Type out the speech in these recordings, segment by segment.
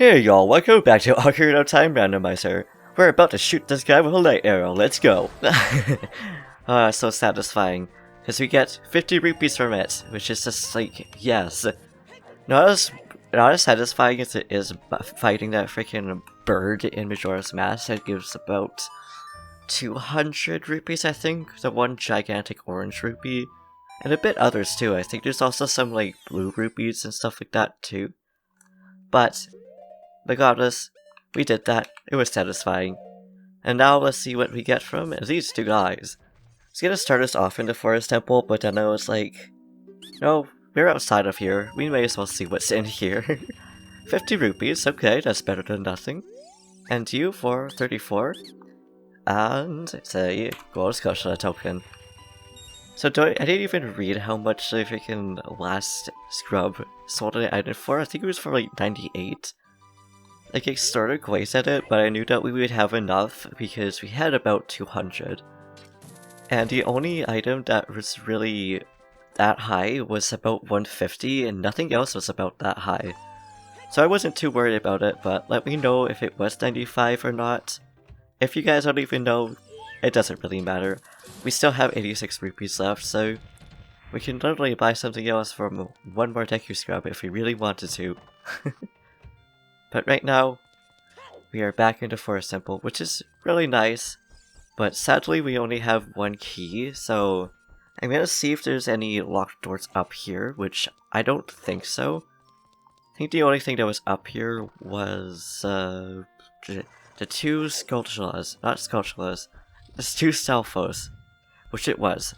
Hey y'all, welcome back to Ocarina of Time Randomizer. We're about to shoot this guy with a light arrow, let's go! So satisfying, because we get 50 rupees from it, which is just like, yes. Not as satisfying as it is fighting that freaking bird in Majora's Mask that gives about 200 rupees, I think, the one gigantic orange rupee. And a bit others too, I think there's also some like blue rupees and stuff like that too. But regardless, we did that, it was satisfying. And now let's see what we get from these two guys. I was gonna start us off in the forest temple, but then I was like, no, we're outside of here, we may as well see what's in here. 50 rupees, okay, that's better than nothing. And you for 34. And it's a gold Scotia token. So I didn't even read how much the freaking last scrub sold an item for. I think it was for like 98. Like, I sort of glanced at it, but I knew that we would have enough because we had about 200. And the only item that was really that high was about 150, and nothing else was about that high. So I wasn't too worried about it, but let me know if it was 95 or not. If you guys don't even know, it doesn't really matter. We still have 86 rupees left, so we can literally buy something else from one more Deku Scrub if we really wanted to. But right now, we are back into Forest Temple, which is really nice, but sadly we only have one key, so I'm gonna see if there's any locked doors up here, which I don't think so. I think the only thing that was up here was the two Skulltulas, not Skulltulas, the two Stalfos, which it was.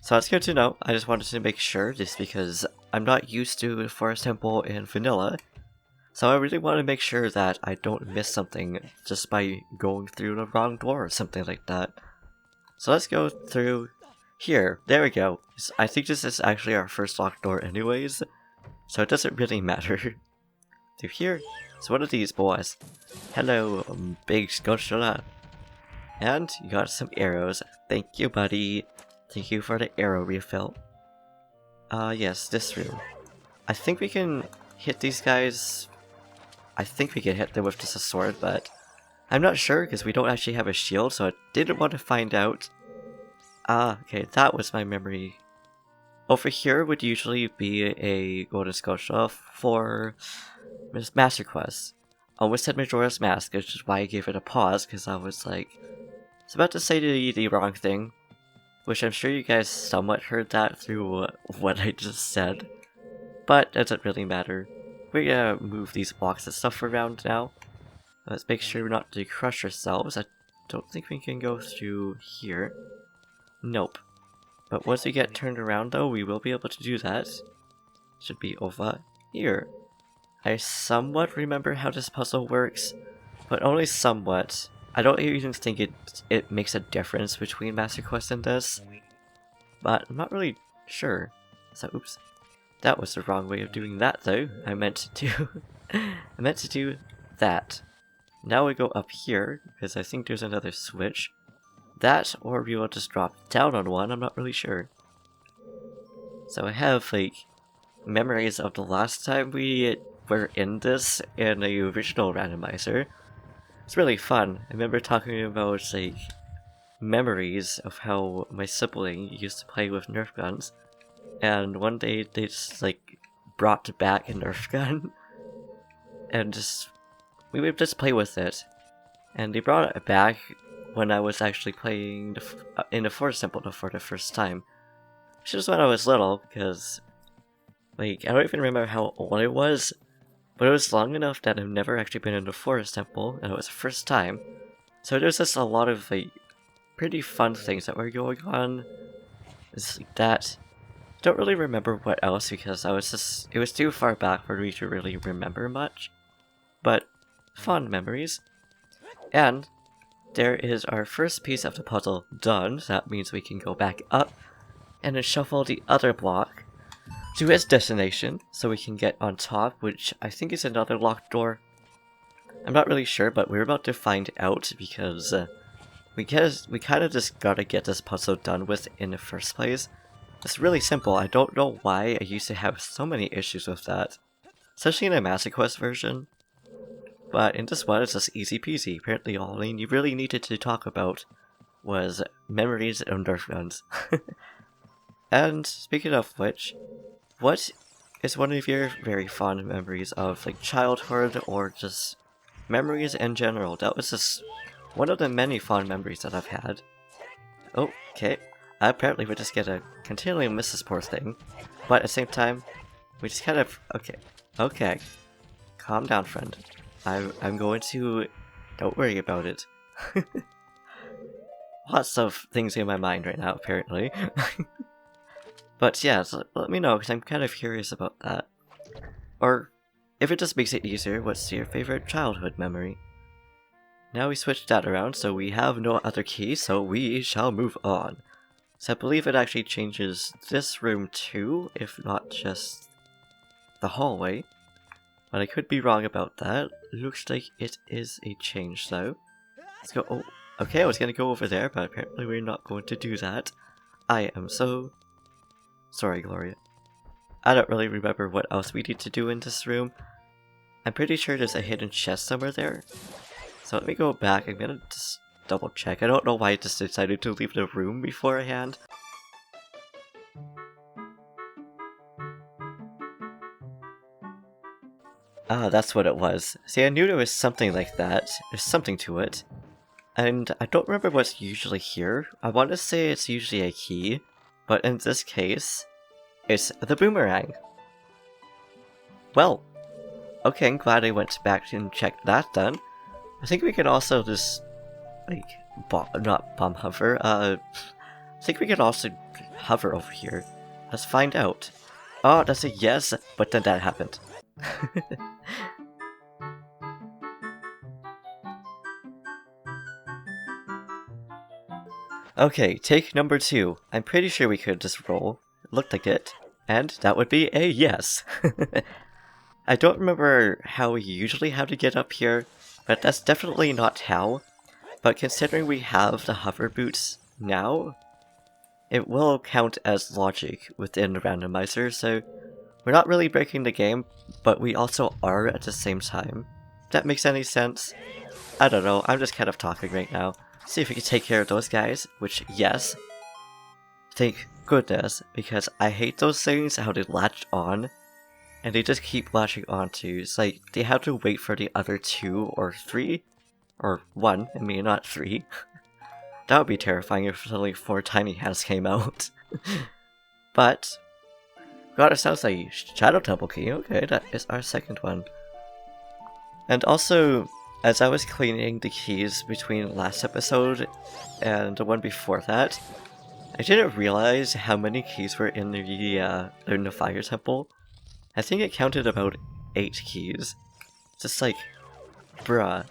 So that's good to know. I just wanted to make sure, just because I'm not used to Forest Temple in vanilla. So I really want to make sure that I don't miss something just by going through the wrong door or something like that. So let's go through here. There we go. I think this is actually our first locked door anyways, so it doesn't really matter. Through here, so one of these boys. Hello, big Scotia. And you got some arrows. Thank you, buddy. Thank you for the arrow refill. Yes, this room. I think we can hit these guys. I think we can hit them with just a sword, but I'm not sure because we don't actually have a shield, so I didn't want to find out. Okay, that was my memory. Over here would usually be a Golden Scotia for Master Quest. I almost said Majora's Mask, which is why I gave it a pause, because I was like, I was about to say the wrong thing, which I'm sure you guys somewhat heard that through what I just said, but it doesn't really matter. We're gonna move these blocks and stuff around now. Let's make sure not to crush ourselves. I don't think we can go through here. Nope. But once we get turned around though, we will be able to do that. Should be over here. I somewhat remember how this puzzle works, but only somewhat. I don't even think it makes a difference between Master Quest and this, but I'm not really sure. So, oops. That was the wrong way of doing that though. I meant to do that. Now we go up here, because I think there's another switch. That, or we will just drop down on one, I'm not really sure. So I have, like, memories of the last time we were in this in the original randomizer. It's really fun. I remember talking about, like, memories of how my sibling used to play with Nerf guns. And one day they just, like, brought back a Nerf gun. And we would just play with it. And they brought it back when I was actually playing in the Forest Temple for the first time. Which is when I was little, because, like, I don't even remember how old I was, but it was long enough that I've never actually been in the Forest Temple, and it was the first time. So there's just a lot of, like, pretty fun things that were going on. It's like that. Don't really remember what else because it was too far back for me to really remember much. But, fond memories. And there is our first piece of the puzzle done, so that means we can go back up and then shuffle the other block to its destination, so we can get on top, which I think is another locked door. I'm not really sure, but we're about to find out because we kind of just gotta get this puzzle done with in the first place. It's really simple. I don't know why I used to have so many issues with that, especially in the Master Quest version. But in this one, it's just easy peasy. Apparently all you really needed to talk about was memories and Nerf guns. And speaking of which, what is one of your very fond memories of like childhood or just memories in general? That was just one of the many fond memories that I've had. Oh, okay. Apparently we're just gonna continually miss this poor thing. But at the same time, we just kind of... Okay. Calm down, friend. I'm going to... Don't worry about it. Lots of things in my mind right now, apparently. But yeah, so let me know, because I'm kind of curious about that. Or, if it just makes it easier, what's your favorite childhood memory? Now we switched that around, so we have no other key, so we shall move on. So I believe it actually changes this room too, if not just the hallway. But I could be wrong about that. Looks like it is a change though. Let's go. Oh, okay, I was gonna go over there, but apparently we're not going to do that. I am so sorry, Gloria. I don't really remember what else we need to do in this room. I'm pretty sure there's a hidden chest somewhere there. So let me go back. I'm gonna just double check. I don't know why I just decided to leave the room beforehand. Ah, that's what it was. See, I knew there was something like that. There's something to it. And I don't remember what's usually here. I want to say it's usually a key, but in this case, it's the boomerang. Well, okay, I'm glad I went back and checked that then. I think we can also just, like, not bomb hover, I think we can also hover over here. Let's find out. Oh, that's a yes, but then that happened. Okay, take number 2. I'm pretty sure we could just roll. It looked like it. And that would be a yes. I don't remember how we usually have to get up here, but that's definitely not how. But considering we have the hover boots now, it will count as logic within the randomizer, so we're not really breaking the game, but we also are at the same time. If that makes any sense? I don't know, I'm just kind of talking right now. See if we can take care of those guys, which, yes. Thank goodness, because I hate those things, how they latch on. And they just keep latching onto. It's like, they have to wait for the other 2 or 3. Or 1, I mean, not 3. That would be terrifying if suddenly 4 tiny hands came out. But, got ourselves a Shadow Temple key. Okay, that is our second one. And also, as I was cleaning the keys between last episode and the one before that, I didn't realize how many keys were in the Fire Temple. I think it counted about 8 keys. Just like, bruh,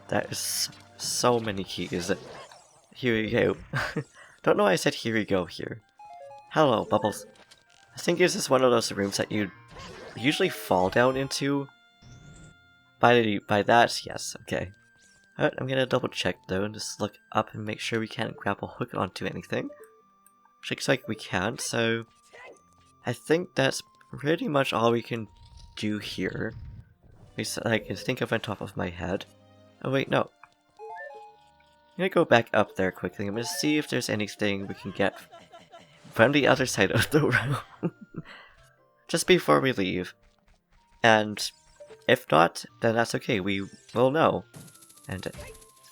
that is so many keys. Here we go. Don't know why I said here we go here. Hello, Bubbles. I think this is one of those rooms that you usually fall down into. By that, yes, okay. Alright, I'm gonna double check though and just look up and make sure we can't grapple hook onto anything. Which looks like we can't, so I think that's pretty much all we can do here. At least I can think of on top of my head. Oh wait, no. I'm gonna go back up there quickly. I'm gonna see if there's anything we can get from the other side of the room. Just before we leave. And if not, then that's okay. We will know. And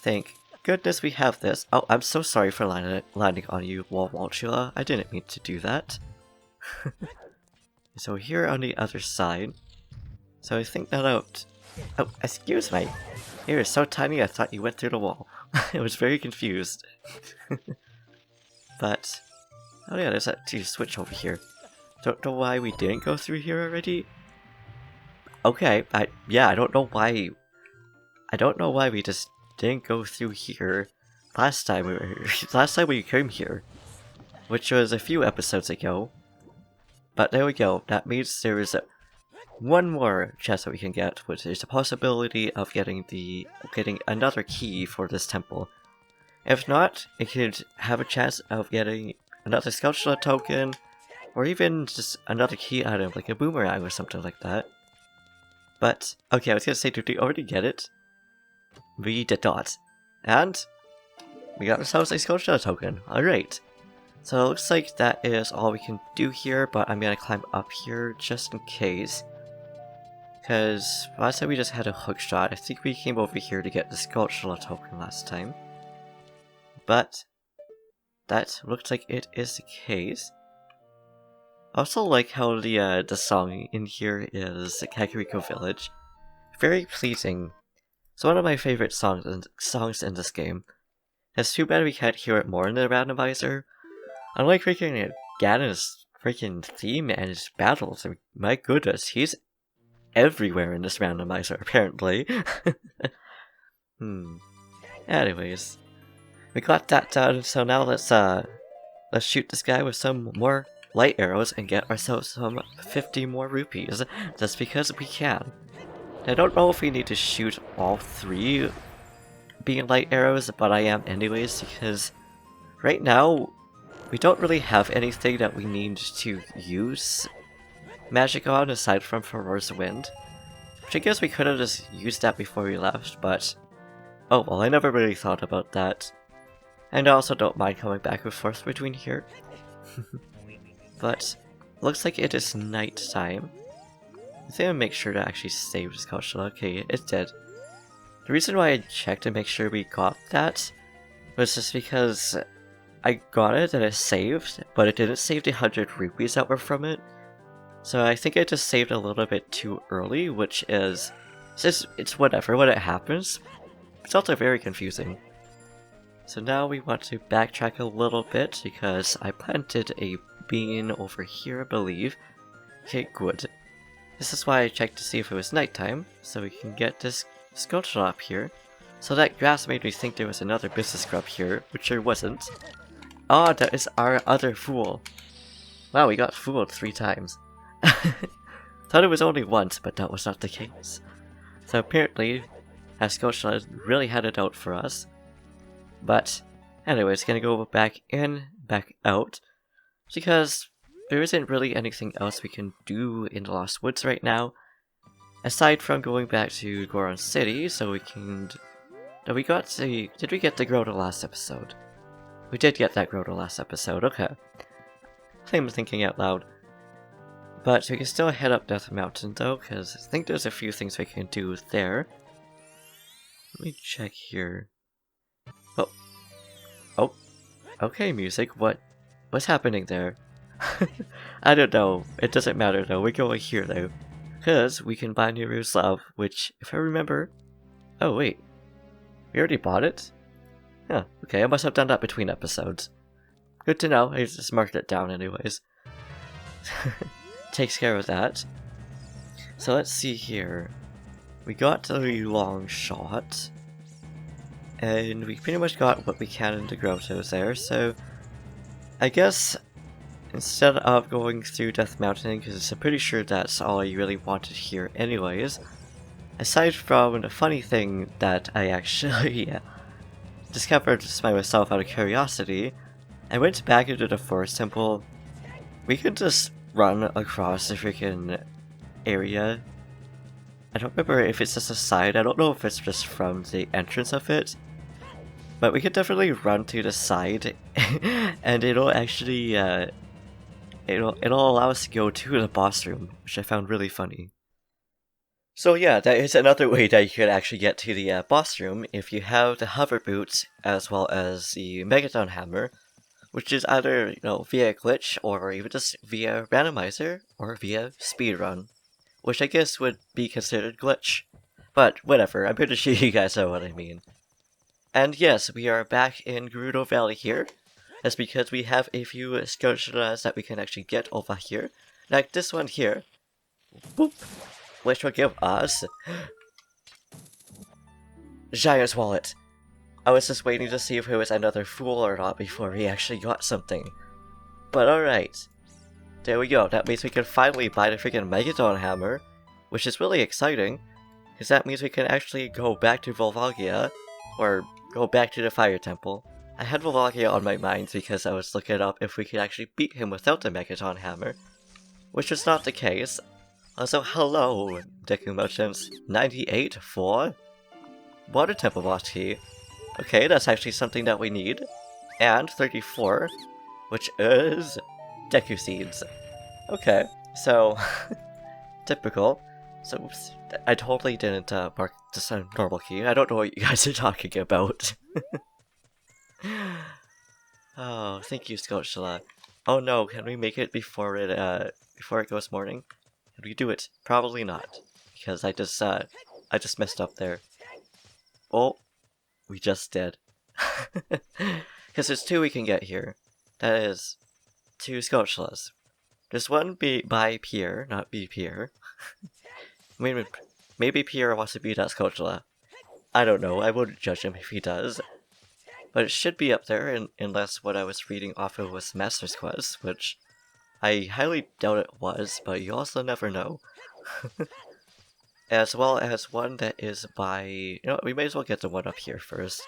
thank goodness we have this. Oh, I'm so sorry for landing on you, Volvagia. I didn't mean to do that. So here on the other side. So I think that out. Oh, excuse me. You were so tiny I thought you went through the wall. I was very confused. But, oh yeah, there's that switch over here. Don't know why we didn't go through here already. Okay, I don't know why. I don't know why we just didn't go through here last time we came here, which was a few episodes ago. But there we go. That means there is one more chest that we can get, which is a possibility of getting another key for this temple. If not, it could have a chance of getting another sculpture token, or even just another key item like a boomerang or something like that. But, okay, I was gonna say, did we already get it? We did not. And we got ourselves a Sculpture token. Alright. So it looks like that is all we can do here, but I'm gonna climb up here just in case. Because last time we just had a hook shot. I think we came over here to get the Sculpture token last time. But that looks like it is the case. I also like how the song in here is Kakariko Village. Very pleasing. It's one of my favorite songs in this game. It's too bad we can't hear it more in the randomizer. Unlike freaking Ganon's freaking theme and his battles, I mean, my goodness, he's everywhere in this randomizer, apparently. Anyways, we got that done, so now let's shoot this guy with some more light arrows and get ourselves some 50 more rupees, just because we can. I don't know if we need to shoot all 3 being light arrows, but I am anyways, because right now we don't really have anything that we need to use magic on aside from Farore's Wind, which I guess we could have just used that before we left, but oh well, I never really thought about that. And I also don't mind coming back and forth between here. But looks like it is night time. I think I'll make sure to actually save this culture. Okay, it did. The reason why I checked to make sure we got that was just because I got it and it saved, but it didn't save the 100 rupees that were from it. So I think I just saved a little bit too early, which is, it's whatever when it happens. It's also very confusing. So now we want to backtrack a little bit because I planted a bean over here, I believe. Okay, good. This is why I checked to see if it was nighttime, so we can get this sculpture up here. So that grass made me think there was another business scrub here, which there wasn't. Oh, that is our other fool. Wow, we got fooled 3 times. Thought it was only once, but that was not the case. So apparently, that sculpture really had it out for us. But anyways, gonna go back in, back out, because there isn't really anything else we can do in the Lost Woods right now, aside from going back to Goron City, so we can... Did we get the Gerudo last episode? We did get that Gerudo last episode, okay. I think I'm thinking out loud. But we can still head up Death Mountain though, because I think there's a few things we can do there. Let me check here. Oh, okay, music. What's happening there? I don't know. It doesn't matter though. We're going here though, because we can buy Neru's Love, which, if I remember, oh wait, we already bought it. Huh. Okay, I must have done that between episodes. Good to know. I just marked it down anyways. Takes care of that. So let's see here. We got the long shot. And we pretty much got what we can into Grotto's there, so I guess instead of going through Death Mountain, because I'm pretty sure that's all I really wanted here anyways, aside from the funny thing that I actually discovered just by myself out of curiosity, I went back into the Forest Temple. We could just run across the freaking area. I don't remember if it's just a side, I don't know if it's just from the entrance of it. But we could definitely run to the side, and it'll actually, it'll allow us to go to the boss room, which I found really funny. So yeah, that is another way that you could actually get to the boss room if you have the hover boots as well as the Megaton Hammer, which is either, you know, via glitch or even just via randomizer or via speedrun, which I guess would be considered glitch. But whatever, I'm pretty sure you guys know what I mean. And yes, we are back in Gerudo Valley here. That's because we have a few sculptures that we can actually get over here. Like this one here. Boop. Which will give us... Giant's Wallet. I was just waiting to see if it was another fool or not before we actually got something. But alright. There we go. That means we can finally buy the freaking Megaton Hammer. Which is really exciting. Because that means we can actually go back to Volvagia. Or go back to the Fire Temple. I had Volvagia on my mind because I was looking up if we could actually beat him without the Megaton Hammer, which was not the case. Also, hello, Deku Merchants 98 for Water Temple Boss Key. Okay, that's actually something that we need. And 34, which is Deku Seeds. Okay, so typical. So I totally didn't mark just a normal key. I don't know what you guys are talking about. Oh, thank you, Scotia. Oh no, can we make it before it goes morning? Can we do it? Probably not, because I just messed up there. Oh, we just did. Because there's two we can get here. That is two Scotias. There's one by Pierre, not be Pierre. Maybe Pierre wants to be that Scotula. I don't know, I wouldn't judge him if he does. But it should be up there, unless what I was reading off of was Master's Quest, which I highly doubt it was, but you also never know. As well as one that is by... You know, we may as well get the one up here first.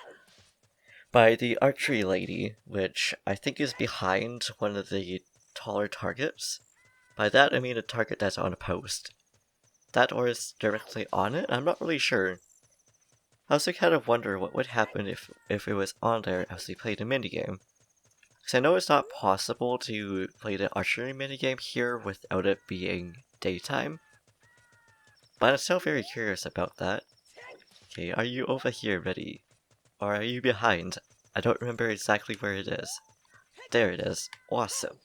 By the Archery Lady, which I think is behind one of the taller targets. By that I mean a target that's on a post. That or is directly on it? I'm not really sure. I also kind of wonder what would happen if it was on there as we played a minigame. Because I know it's not possible to play the archery minigame here without it being daytime. But I'm still very curious about that. Okay, are you over here ready? Or are you behind? I don't remember exactly where it is. There it is. Awesome.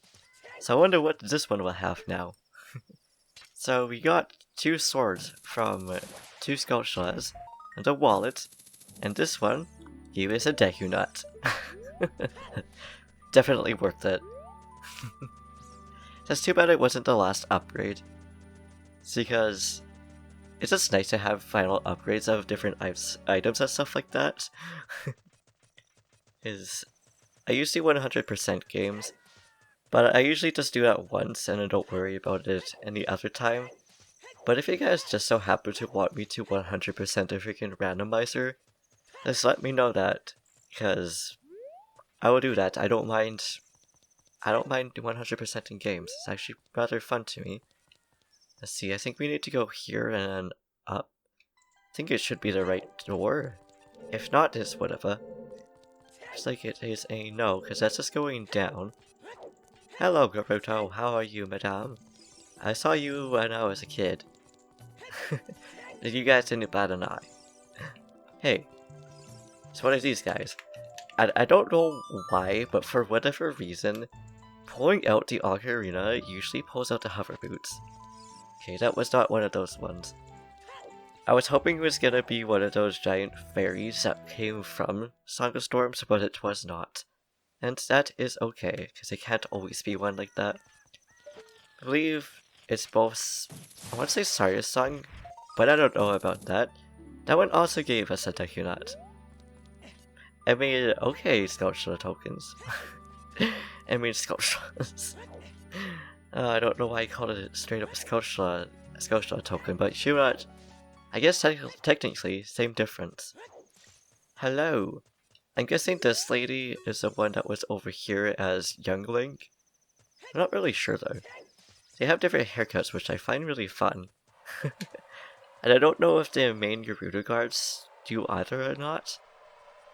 So I wonder what this one will have now. So we got two swords from two Scotias, and a wallet, and this one, he is a Deku Nut. Definitely worth it. That's too bad it wasn't the last upgrade. It's because it's just nice to have final upgrades of different items and stuff like that. I usually 100% games, but I usually just do that once and I don't worry about it any other time. But if you guys just so happen to want me to 100% a freaking randomizer, just let me know that, because I will do that. I don't mind 100% in games. It's actually rather fun to me. Let's see, I think we need to go here and then up. I think it should be the right door. If not, it's whatever. Looks like it is a no, because that's just going down. Hello, Gerudo. How are you, madame? I saw you when I was a kid. You guys didn't bat an eye. Hey, so what are these guys? I don't know why, but for whatever reason, pulling out the ocarina usually pulls out the hover boots. Okay, that was not one of those ones. I was hoping it was gonna be one of those giant fairies that came from Song of Storms, but it was not. And that is okay, because it can't always be one like that. I believe it's both, I want to say Saria's song, but I don't know about that. That one also gave us a Deku Nut. I mean, okay, Sculpture tokens. I mean, Sculptures. I don't know why I called it straight up a Sculpture token, but shoot not. I guess technically, same difference. Hello. I'm guessing this lady is the one that was over here as Young Link. I'm not really sure though. They have different haircuts, which I find really fun. And I don't know if the main Gerudo guards do either or not.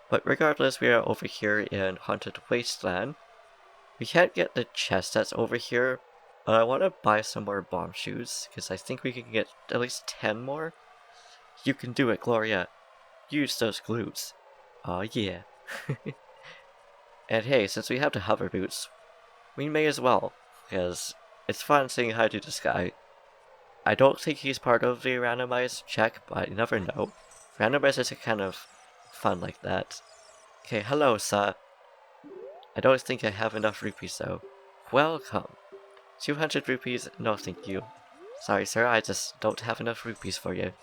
But regardless, we are over here in Haunted Wasteland. We can't get the chest that's over here, but I want to buy some more bomb shoes, because I think we can get at least 10 more. You can do it, Gloria. Use those glutes. Aw, yeah. And hey, since we have the hover boots, we may as well, because it's fun saying hi to this guy. I don't think he's part of the randomized check, but you never know. Randomizers are kind of fun like that. Okay, hello, sir. I don't think I have enough rupees though. Welcome. 200 rupees? No thank you. Sorry sir, I just don't have enough rupees for you.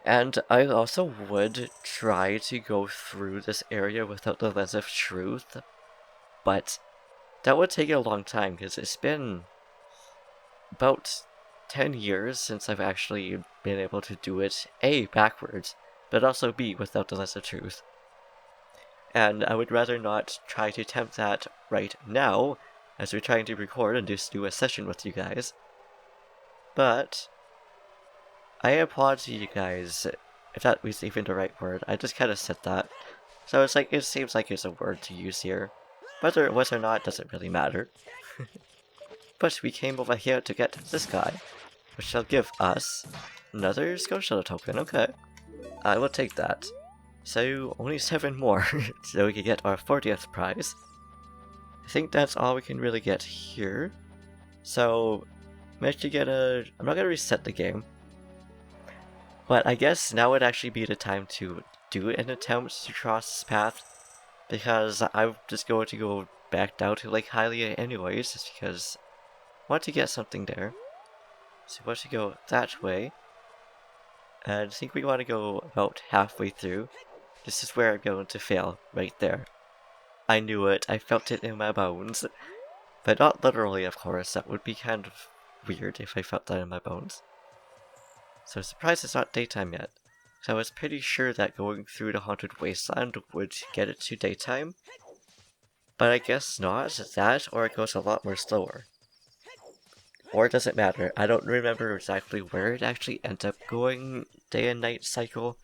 And I also would try to go through this area without the lens of truth, but that would take a long time because it's been about 10 years since I've actually been able to do it, A, backwards, but also B, without the lens of truth. And I would rather not try to attempt that right now, as we're trying to record and just do a session with you guys. But I applaud to you guys, if that was even the right word. I just kind of said that. So it's like, it seems like it's a word to use here. Whether it was or not doesn't really matter. But we came over here to get this guy, which shall give us another Scotia token. Okay, I will take that. So only 7 more, so we can get our 40th prize. I think that's all we can really get here. So, managed to get a... I'm not going to reset the game. But I guess now would actually be the time to do an attempt to cross this path. Because I'm just going to go back down to Lake Hylia anyways, just because I want to get something there. So we want to go that way. And I think we want to go about halfway through. This is where I'm going to fail, right there. I knew it, I felt it in my bones. But not literally, of course, that would be kind of weird if I felt that in my bones. So I'm surprised it's not daytime yet. So I was pretty sure that going through the Haunted Wasteland would get it to daytime. But I guess not, that or it goes a lot more slower. Or it doesn't matter, I don't remember exactly where it actually ends up going day and night cycle.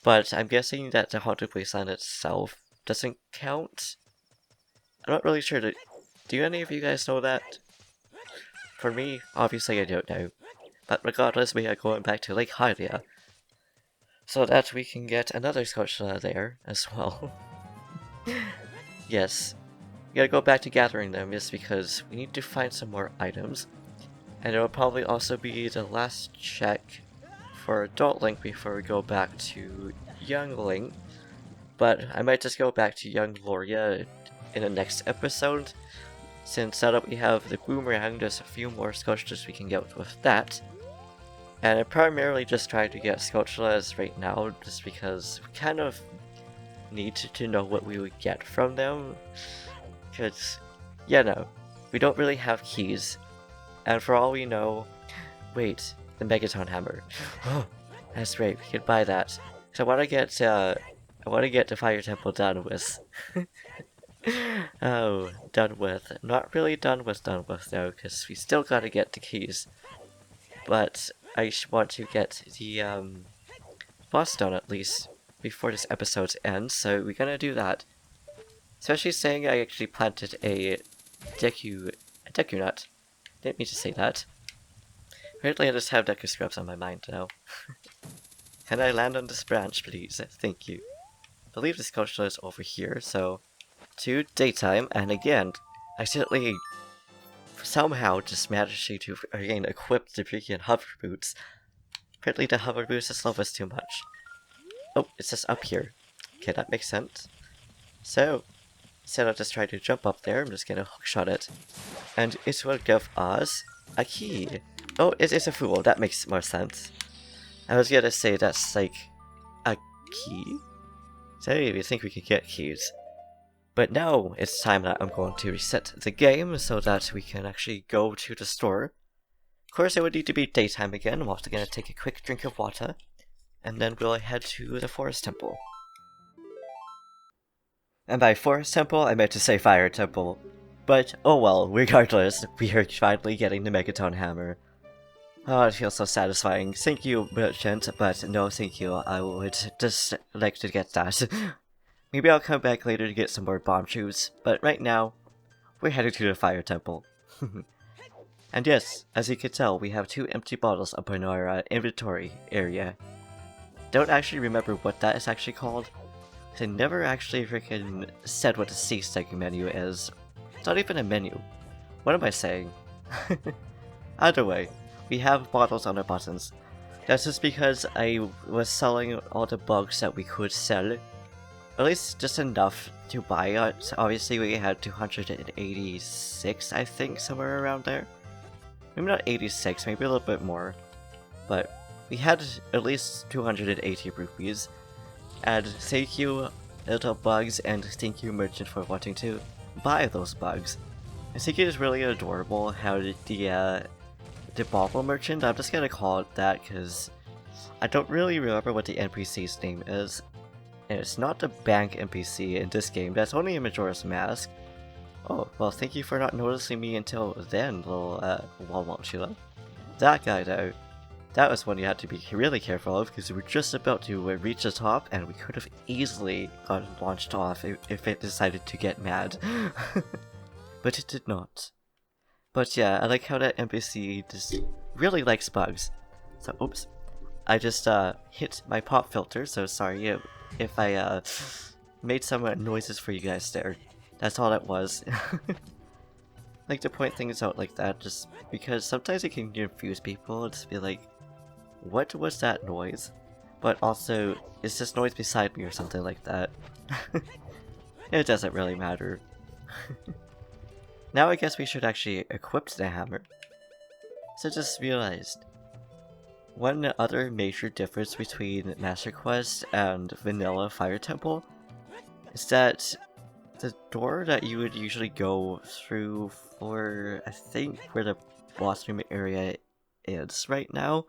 But I'm guessing that the Haunted Wasteland itself doesn't count. I'm not really sure. Do any of you guys know that? For me, obviously I don't know. But regardless, we are going back to Lake Hylia, so that we can get another Scotia there as well. Yes, we gotta go back to gathering them just because we need to find some more items. And it will probably also be the last check for Adult Link before we go back to Young Link. But I might just go back to Young Gloria in the next episode, since now that we have the boomerang, there's a few more Scotias we can get with that. And I'm primarily just trying to get Scotias right now, just because we kind of need to know what we would get from them. Because, yeah, no, we don't really have keys. And for all we know, wait, the Megaton Hammer. Oh, that's right, we can buy that. So I want to get the Fire Temple done with. Oh, done with. Not really done with though, because we still gotta get the keys. But I want to get the boss done at least before this episode ends, so we're gonna do that. Especially saying I actually planted a Deku nut. Didn't mean to say that. Apparently I just have Deku scrubs on my mind now. Can I land on this branch, please? Thank you. I believe this Scotia is over here, so to daytime, and again, accidentally somehow just managing to again equip the freaking hover boots. Apparently the hover boots just love us too much. Oh, it's just up here. Okay, that makes sense. So, instead of just trying to jump up there, I'm just gonna hookshot it. And it will give us a key. Oh, it is a fool, that makes more sense. I was gonna say that's like a key? So I didn't even think we could get keys. But now it's time that I'm going to reset the game so that we can actually go to the store. Of course, it would need to be daytime again. I'm also going to take a quick drink of water, and then we'll head to the Forest Temple. And by Forest Temple, I meant to say Fire Temple. But, oh well, regardless, we are finally getting the Megaton Hammer. Oh, it feels so satisfying. Thank you, merchant, but no thank you. I would just like to get that. Maybe I'll come back later to get some more bomb shoes, but right now, we're headed to the Fire Temple. And yes, as you can tell, we have 2 empty bottles up in our inventory area. Don't actually remember what that is actually called. They never actually freaking said what the C-Stick menu is. It's not even a menu. What am I saying? Either way, we have bottles on our buttons. That's just because I was selling all the bugs that we could sell. At least just enough to buy it. Obviously we had 286, I think, somewhere around there. Maybe not 86, maybe a little bit more. But we had at least 280 rupees. And thank you, little bugs, and thank you, merchant, for wanting to buy those bugs. I think it is really adorable how the bauble merchant, I'm just gonna call it that because I don't really remember what the NPC's name is. And it's not the bank NPC in this game, that's only a Majora's Mask. Oh, well, thank you for not noticing me until then, little Walmart Sheila. that guy though, that was one you had to be really careful of because we were just about to reach the top and we could have easily gotten launched off if it decided to get mad. But it did not. But yeah, I like how that NPC just really likes bugs. So, oops. I just hit my pop filter, so sorry if I made some noises for you guys there. That's all that was. Like to point things out like that just because sometimes it can confuse people. Just be like, what was that noise? But also, is this noise beside me or something like that? It doesn't really matter. Now I guess we should actually equip the hammer. So just realized, one other major difference between Master Quest and Vanilla Fire Temple is that the door that you would usually go through for, I think, where the boss room area is right now,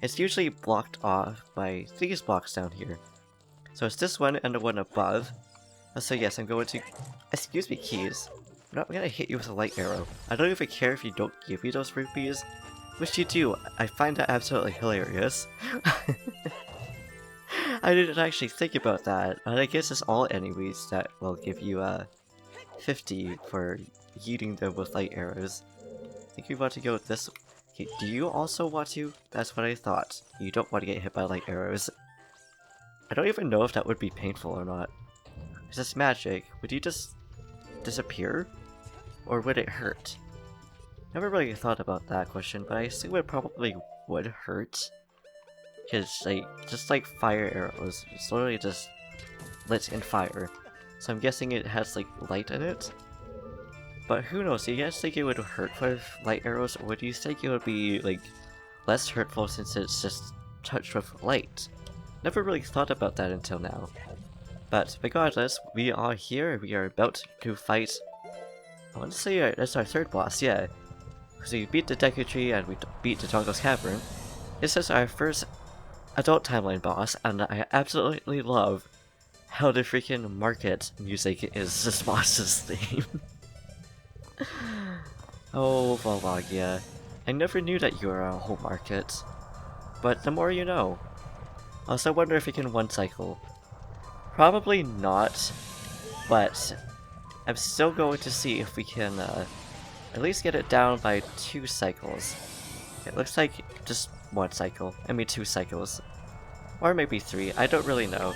it's usually blocked off by these blocks down here. So it's this one and the one above. So yes, I'm going to... Excuse me, keys. I'm gonna hit you with a light arrow. I don't even care if you don't give me those rupees. Which you do. I find that absolutely hilarious. I didn't actually think about that. And I guess it's all enemies that will give you 50 for yeeting them with light arrows. I think we want to go with this. Okay, do you also want to? That's what I thought. You don't want to get hit by light arrows. I don't even know if that would be painful or not. Is this magic? Would you just disappear? Or would it hurt? Never really thought about that question, but I assume it probably would hurt. Because, like, just like fire arrows, it's literally just lit in fire. So I'm guessing it has, like, light in it? But who knows, do you guys think it would hurt with light arrows, or do you think it would be, like, less hurtful since it's just touched with light? Never really thought about that until now. But regardless, we are here, we are about to fight... I want to say that's our third boss, yeah. So we beat the Deku Tree and we beat the Jungle's Cavern. This is our first adult timeline boss, and I absolutely love how the freaking market music is this boss's theme. Oh, Volvagia. I never knew that you were a whole market. But the more you know. I also wonder if you can one-cycle. Probably not, but I'm still going to see if we can at least get it down by 2 cycles. It looks like just 1 cycle. I mean 2 cycles. Or maybe 3, I don't really know.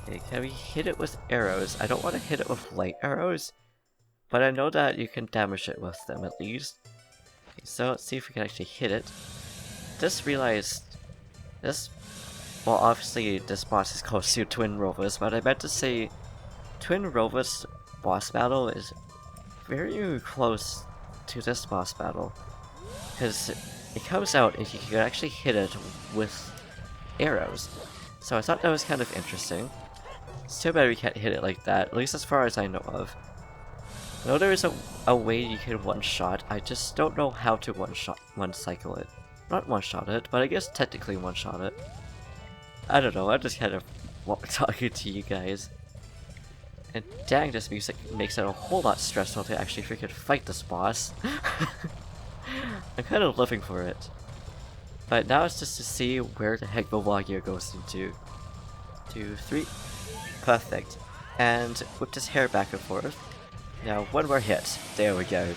Okay, can we hit it with arrows? I don't want to hit it with light arrows, but I know that you can damage it with them at least. Okay, so let's see if we can actually hit it. Just realized this... Well, obviously this boss is called Twin Rovas, but I meant to say Twin Rovas boss battle is very close to this boss battle. Because it comes out and you can actually hit it with arrows. So I thought that was kind of interesting. It's too bad we can't hit it like that, at least as far as I know of. I know there is a way you can one-shot, I just don't know how to one-cycle it. Not one-shot it, but I guess technically one-shot it. I don't know, I'm just kind of talking to you guys. And dang, this music makes it a whole lot stressful to actually freaking fight this boss. I'm kind of living for it. But now it's just to see where the heck Volvagia goes into. 2, 3. Perfect. And whip his hair back and forth. Now, one more hit. There we go.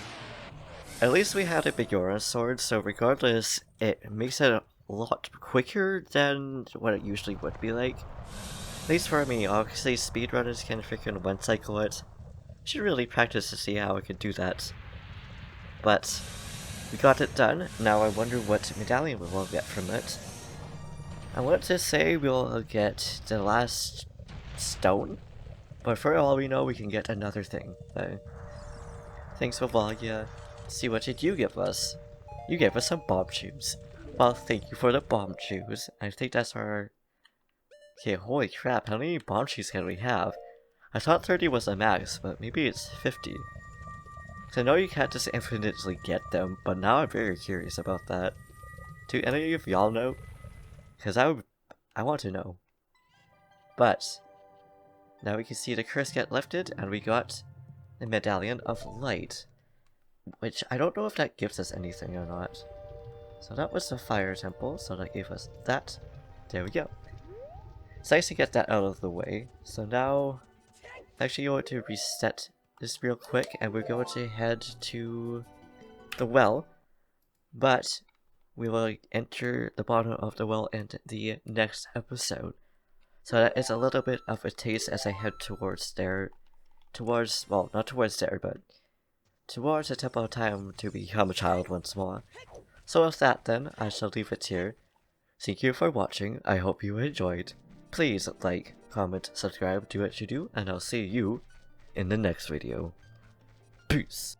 At least we had a Bigora sword, so regardless, it makes it a lot quicker than what it usually would be like. At least for me, obviously speedrunners can freaking one-cycle it. Should really practice to see how I could do that. But we got it done. Now I wonder what medallion we will get from it. I want to say we'll get the last stone, but for all we know we can get another thing. So, thanks Volvagia. See, what did you give us? You gave us some bomb tubes. Well, thank you for the bomb tubes. I think that's our... Okay, holy crap, how many bomb tubes can we have? I thought 30 was the max, but maybe it's 50. So I know you can't just infinitely get them, but now I'm very curious about that. Do any of y'all know? Because I want to know. But, now we can see the curse get lifted, and we got the Medallion of Light. Which, I don't know if that gives us anything or not. So that was the fire temple, so that gave us that. There we go. It's nice to get that out of the way. So now, actually going to reset this real quick, and we're going to head to the well. But we will enter the bottom of the well in the next episode. So that is a little bit of a taste as I head towards there. Well, not towards there, but towards the Temple of Time to become a child once more. So with that then, I shall leave it here. Thank you for watching, I hope you enjoyed. Please like, comment, subscribe, do what you do, and I'll see you in the next video. Peace!